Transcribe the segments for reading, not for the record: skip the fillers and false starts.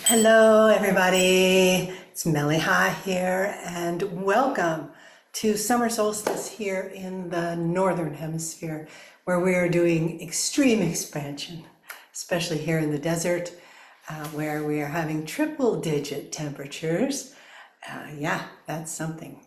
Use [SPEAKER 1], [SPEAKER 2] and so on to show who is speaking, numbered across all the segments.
[SPEAKER 1] Hello, everybody. It's Meleha here, and welcome to summer solstice here in the northern hemisphere, where we are doing extreme expansion, especially here in the desert, where we are having triple-digit temperatures. Yeah, that's something.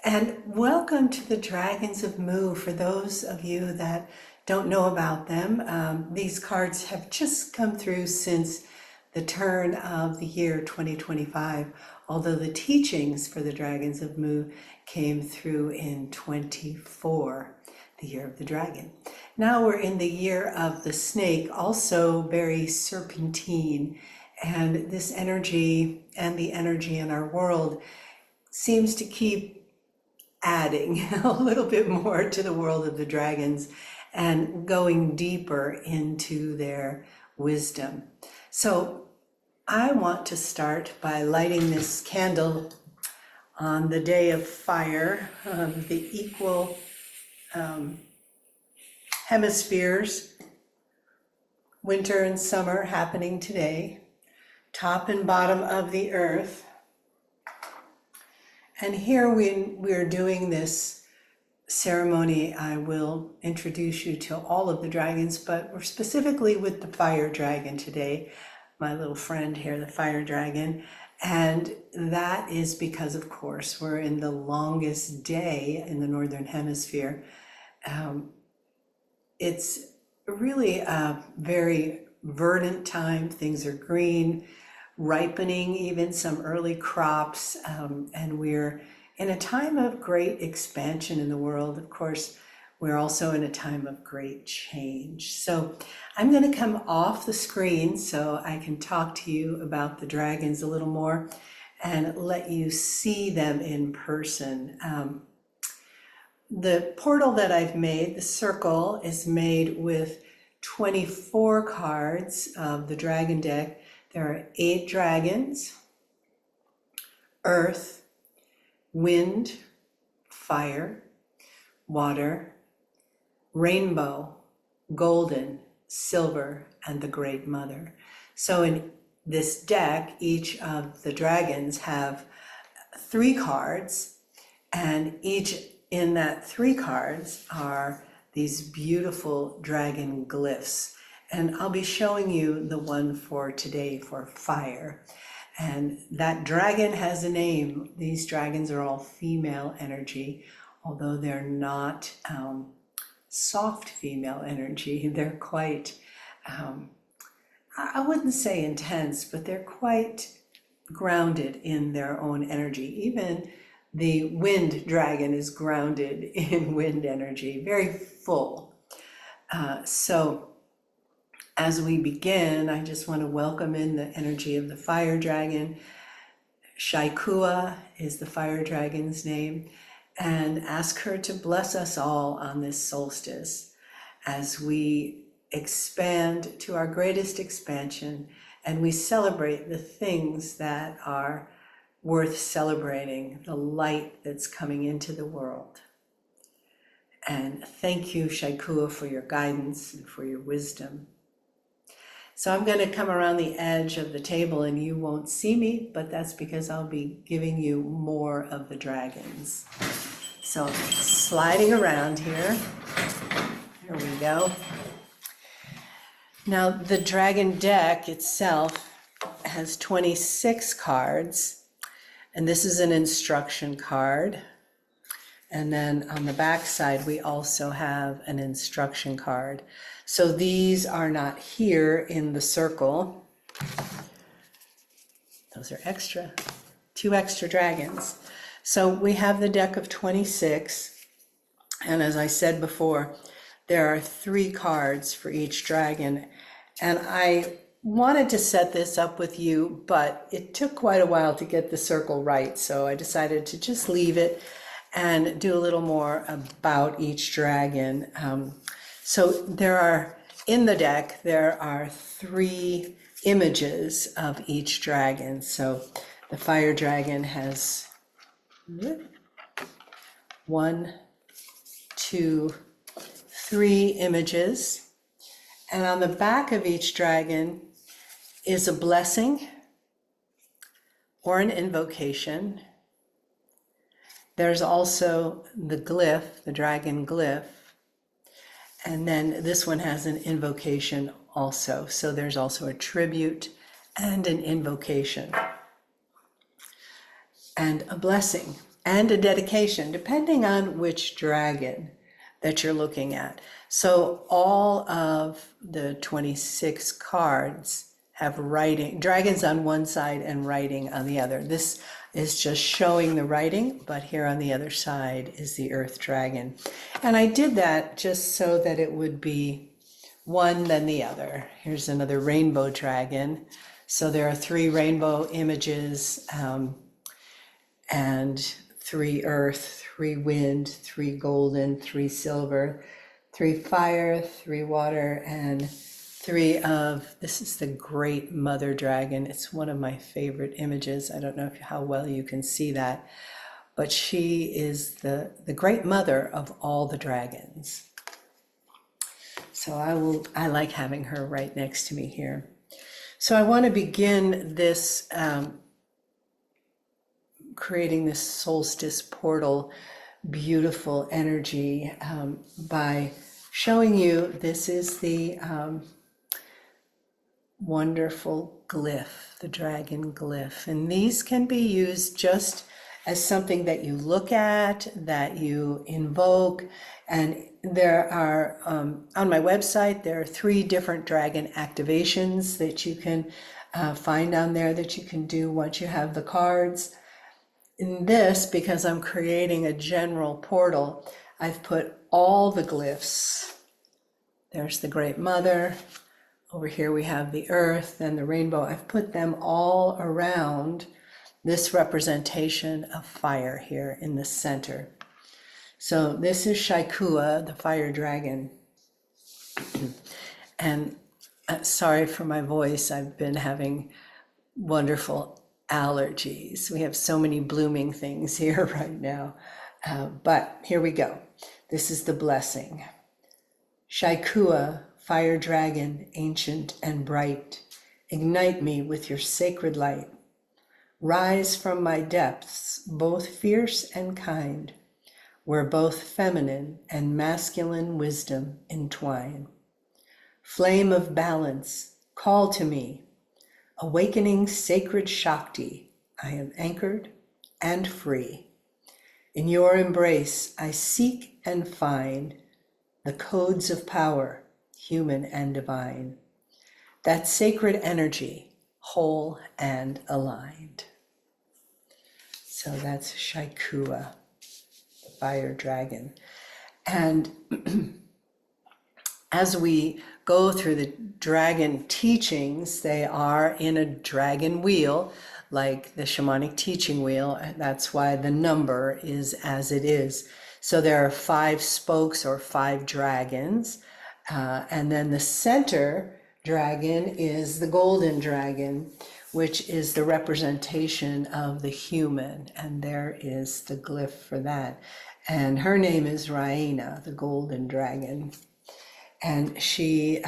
[SPEAKER 1] And welcome to the Dragons of Mu. For those of you that don't know about them, these cards have just come through since the turn of the year 2025, although the teachings for the Dragons of Mu came through in 24, the year of the dragon. Now we're in the year of the snake, also very serpentine, and this energy and the energy in our world seems to keep adding a little bit more to the world of the dragons and going deeper into their wisdom. So I want to start by lighting this candle on the day of fire, the equal hemispheres, winter and summer happening today, top and bottom of the earth. And here we're doing this ceremony. I will introduce you to all of the dragons, but we're specifically with the fire dragon today, my little friend here, the fire dragon. And that is because, of course, we're in the longest day in the northern hemisphere. It's really a very verdant time. Things are green, ripening even some early crops, and we're in a time of great expansion in the world. Of course, we're also in a time of great change. So I'm going to come off the screen so I can talk to you about the dragons a little more and let you see them in person. The portal that I've made, the circle, is made with 24 cards of the dragon deck. There are 8 dragons: earth, wind, fire, water, rainbow, golden, silver, and the Great Mother. So in this deck, each of the dragons have 3 cards, and each in that 3 cards are these beautiful dragon glyphs. And I'll be showing you the one for today for fire. And that dragon has a name. These dragons are all female energy, although they're not soft female energy. They're quite, I wouldn't say intense, but they're quite grounded in their own energy. Even the wind dragon is grounded in wind energy, very full. So as we begin, I just want to welcome in the energy of the fire dragon. ShaiKua is the fire dragon's name, and ask her to bless us all on this solstice as we expand to our greatest expansion and we celebrate the things that are worth celebrating, the light that's coming into the world. And thank you, ShaiKua, for your guidance and for your wisdom. So I'm going to come around the edge of the table and you won't see me, but that's because I'll be giving you more of the dragons. So sliding around here, there we go. Now the dragon deck itself has 26 cards, and this is an instruction card. And then on the back side, we also have an instruction card. So these are not here in the circle. Those are extra, 2 extra dragons. So we have the deck of 26. And as I said before, there are 3 cards for each dragon. And I wanted to set this up with you, but it took quite a while to get the circle right. So I decided to just leave it and do a little more about each dragon. So there are, in the deck, there are 3 images of each dragon. So the fire dragon has 1, 2, 3 images. And on the back of each dragon is a blessing or an invocation. There's also the glyph, the dragon glyph. And then this one has an invocation also. So there's also a tribute and an invocation and a blessing and a dedication, depending on which dragon that you're looking at. So all of the 26 cards have writing, dragons on one side and writing on the other. This is just showing the writing, but here on the other side is the earth dragon. And I did that just so that it would be one then the other. Here's another rainbow dragon. So there are 3 rainbow images, and 3 earth, 3 wind, 3 golden, 3 silver, 3 fire, 3 water, and 3 of, this is the great mother dragon. It's one of my favorite images. I don't know how well you can see that, but she is the great mother of all the dragons. So I like having her right next to me here. So I want to begin this, creating this solstice portal, beautiful energy, by showing you this is the wonderful glyph, the dragon glyph. And these can be used just as something that you look at, that you invoke. And there are, on my website, there are 3 different dragon activations that you can find on there that you can do once you have the cards. In this, because I'm creating a general portal, I've put all the glyphs. There's the Great Mother. Over here we have the earth and the rainbow. I've put them all around this representation of fire here in the center. So this is ShaiKua, the fire dragon. And sorry for my voice, I've been having wonderful allergies. We have so many blooming things here right now. But here we go. This is the blessing. ShaiKua, fire dragon, ancient and bright, ignite me with your sacred light. Rise from my depths, both fierce and kind, where both feminine and masculine wisdom entwine. Flame of balance, call to me. Awakening sacred Shakti, I am anchored and free. In your embrace, I seek and find the codes of power, human and divine. That sacred energy, whole and aligned. So that's ShaiKua, the fire dragon. And as we go through the dragon teachings, they are in a dragon wheel, like the shamanic teaching wheel. That's why the number is as it is. So there are 5 spokes or 5 dragons. And then the center dragon is the golden dragon, which is the representation of the human. And there is the glyph for that. And her name is Raina, the golden dragon. And she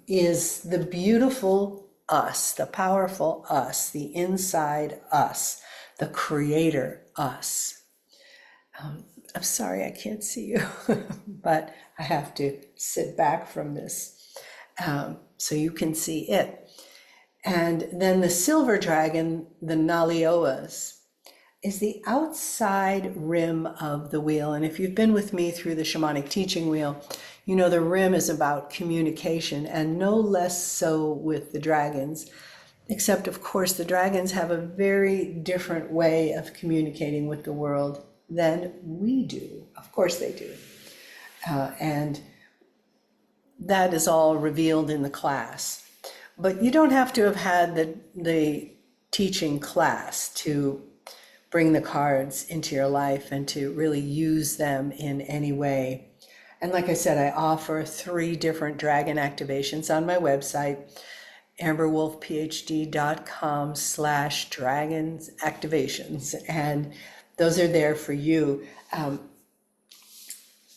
[SPEAKER 1] is the beautiful us, the powerful us, the inside us, the creator us. I'm sorry I can't see you, but I have to sit back from this so you can see it. And then the silver dragon, the Nalioas, is the outside rim of the wheel. And if you've been with me through the shamanic teaching wheel, you know the rim is about communication, and no less so with the dragons, except of course the dragons have a very different way of communicating with the world than we do. Of course they do. And that is all revealed in the class. But you don't have to have had the teaching class to bring the cards into your life and to really use them in any way. And like I said, I offer 3 different dragon activations on my website, amberwolfphd.com/dragons activations. And those are there for you.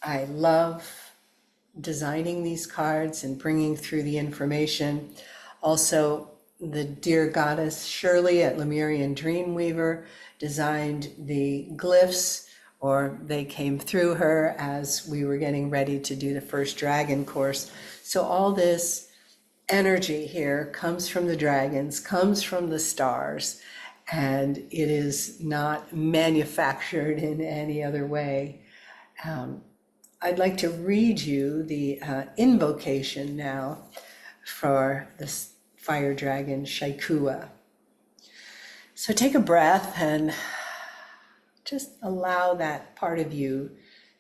[SPEAKER 1] I love designing these cards and bringing through the information. Also, the dear goddess Shirley at Lemurian Dreamweaver designed the glyphs, or they came through her as we were getting ready to do the first dragon course. So all this energy here comes from the dragons, comes from the stars, and it is not manufactured in any other way. I'd like to read you the invocation now for this fire dragon ShaiKua. So take a breath and just allow that part of you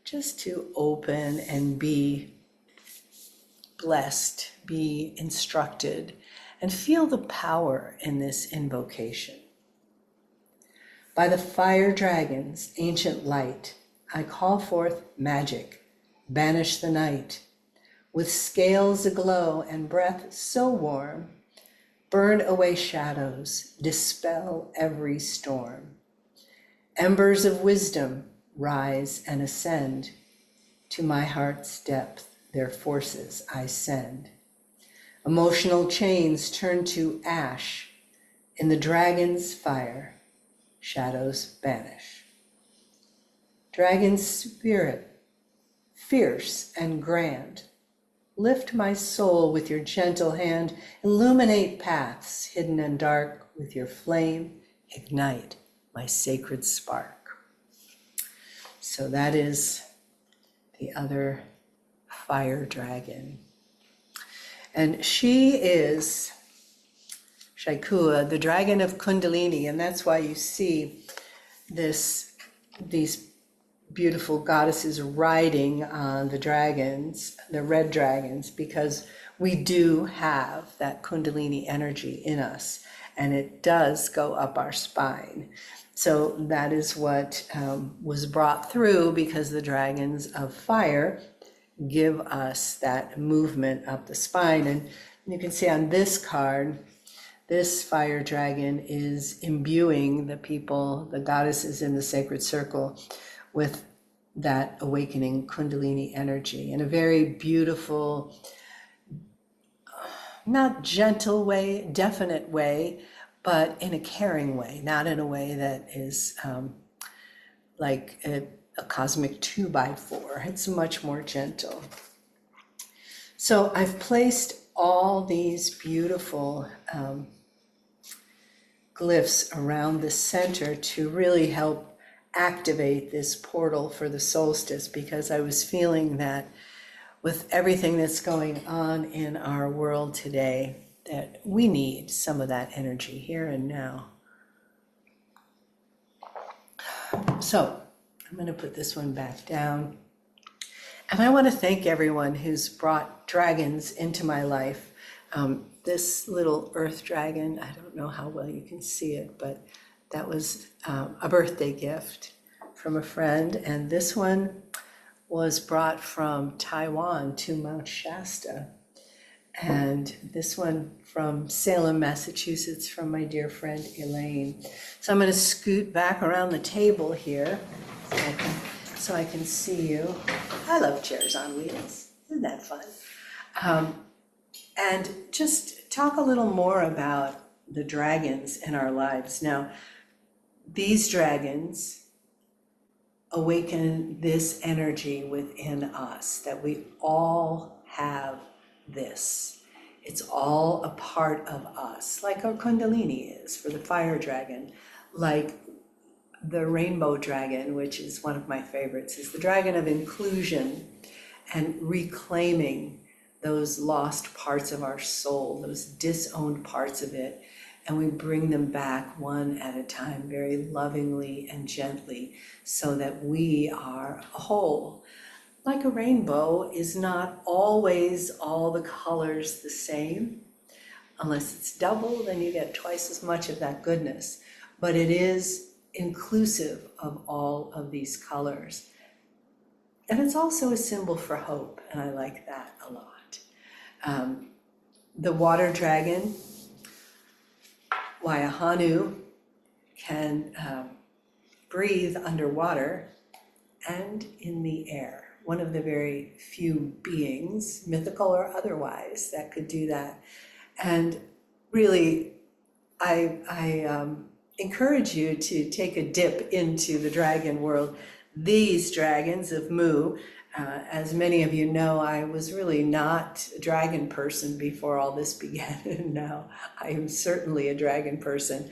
[SPEAKER 1] just to open and be blessed, be instructed, and feel the power in this invocation. By the fire dragon's ancient light, I call forth magic, banish the night. With scales aglow and breath so warm, burn away shadows, dispel every storm. Embers of wisdom rise and ascend. To my heart's depth their forces I send. Emotional chains turn to ash. In the dragon's fire, shadows banish. Dragon spirit, fierce and grand, lift my soul with your gentle hand, illuminate paths hidden and dark with your flame, ignite my sacred spark. So that is the other fire dragon. And she is ShaiKua, the dragon of Kundalini, and that's why you see these beautiful goddesses riding on the dragons, the red dragons, because we do have that Kundalini energy in us, and it does go up our spine. So that is what was brought through, because the dragons of fire give us that movement up the spine. And you can see on this card, this fire dragon is imbuing the people, the goddesses in the sacred circle, with that awakening Kundalini energy in a very beautiful, not gentle way, definite way, but in a caring way, not in a way that is like a cosmic 2x4. It's much more gentle. So I've placed all these beautiful glyphs around the center to really help activate this portal for the solstice, because I was feeling that with everything that's going on in our world today, that we need some of that energy here and now. So I'm going to put this one back down. And I want to thank everyone who's brought dragons into my life. This little earth dragon, I don't know how well you can see it, but that was a birthday gift from a friend. And this one was brought from Taiwan to Mount Shasta. And this one from Salem, Massachusetts, from my dear friend Elaine. So I'm going to scoot back around the table here so I can see you. I love chairs on wheels. Isn't that fun? And just talk a little more about the dragons in our lives. Now, these dragons awaken this energy within us, that we all have this. It's all a part of us, like our Kundalini is for the fire dragon, like the rainbow dragon, which is one of my favorites, is the dragon of inclusion and reclaiming those lost parts of our soul, those disowned parts of it, and we bring them back one at a time, very lovingly and gently, so that we are whole. Like a rainbow is not always all the colors the same. Unless it's double, then you get twice as much of that goodness. But it is inclusive of all of these colors. And it's also a symbol for hope, and I like that a lot. The water dragon, Waihanu, can breathe underwater and in the air. One of the very few beings, mythical or otherwise, that could do that. And really, I encourage you to take a dip into the dragon world. These dragons of Mu, as many of you know, I was really not a dragon person before all this began, and now I am certainly a dragon person.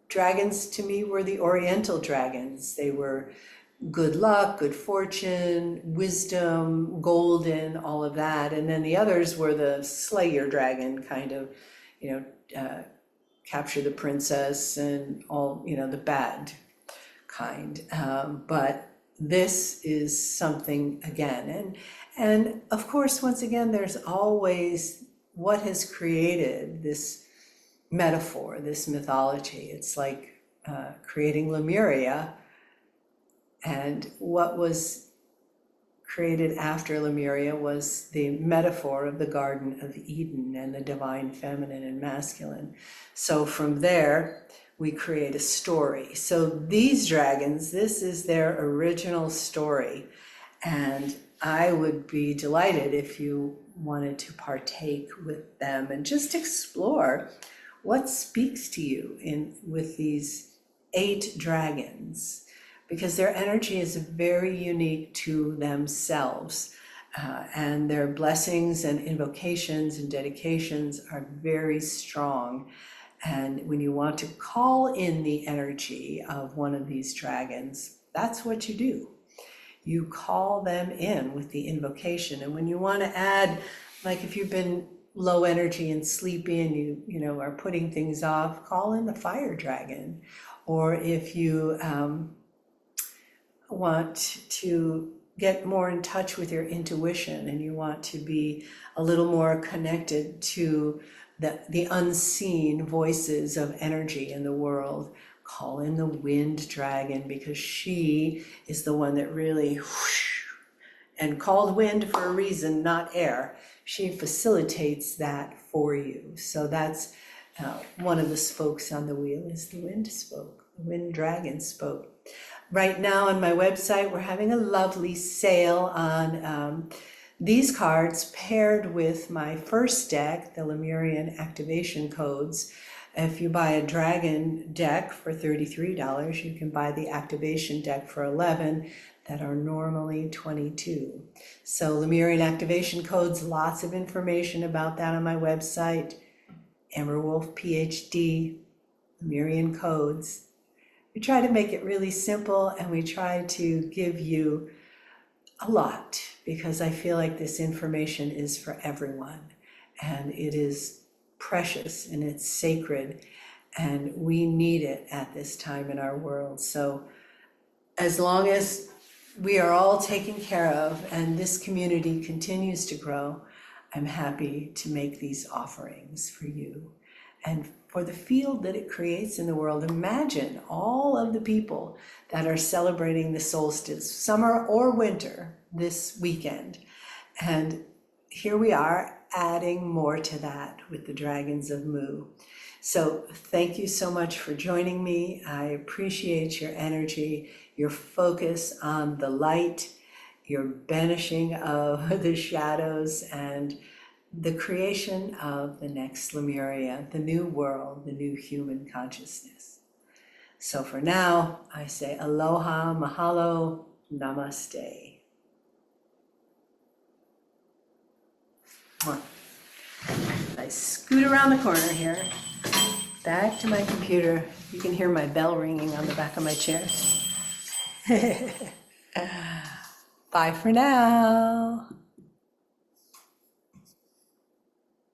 [SPEAKER 1] Dragons to me were the Oriental dragons. They were good luck, good fortune, wisdom, golden, all of that. And then the others were the slay your dragon kind of, capture the princess and all, the bad kind. But this is something again. And of course, once again, there's always what has created this metaphor, this mythology. It's like creating LeMUria, and what was created after LeMUria was the metaphor of the Garden of Eden and the divine feminine and masculine. So from there, we create a story. So these dragons, this is their original story. And I would be delighted if you wanted to partake with them and just explore what speaks to you with these 8 dragons, because their energy is very unique to themselves, and their blessings and invocations and dedications are very strong. And when you want to call in the energy of one of these dragons, that's what you do. You call them in with the invocation. And when you want to add, like if you've been low energy and sleepy and you are putting things off, call in the fire dragon. Or if you want to get more in touch with your intuition and you want to be a little more connected to the unseen voices of energy in the world, call in the wind dragon, because she is the one that really whoosh, and called wind for a reason, not air. She facilitates that for you. So that's one of the spokes on the wheel is the wind spoke, the wind dragon spoke. Right now on my website, we're having a lovely sale on these cards paired with my first deck, the Lemurian activation codes. If you buy a dragon deck for $33, you can buy the activation deck for $11 that are normally $22. So Lemurian activation codes, lots of information about that on my website. Emerwolf PhD, Lemurian codes. We try to make it really simple, and we try to give you a lot, because I feel like this information is for everyone, and it is precious and it's sacred, and we need it at this time in our world. So as long as we are all taken care of and this community continues to grow, I'm happy to make these offerings for you and for the field that it creates in the world. Imagine all of the people that are celebrating the solstice, summer or winter, this weekend. And here we are adding more to that with the Dragons of Mu. So thank you so much for joining me. I appreciate your energy, your focus on the light, your banishing of the shadows, and the creation of the next LeMUria, the new world, the new human consciousness. So for now, I say aloha, mahalo, namaste. I scoot around the corner here, back to my computer. You can hear my bell ringing on the back of my chair. Bye for now.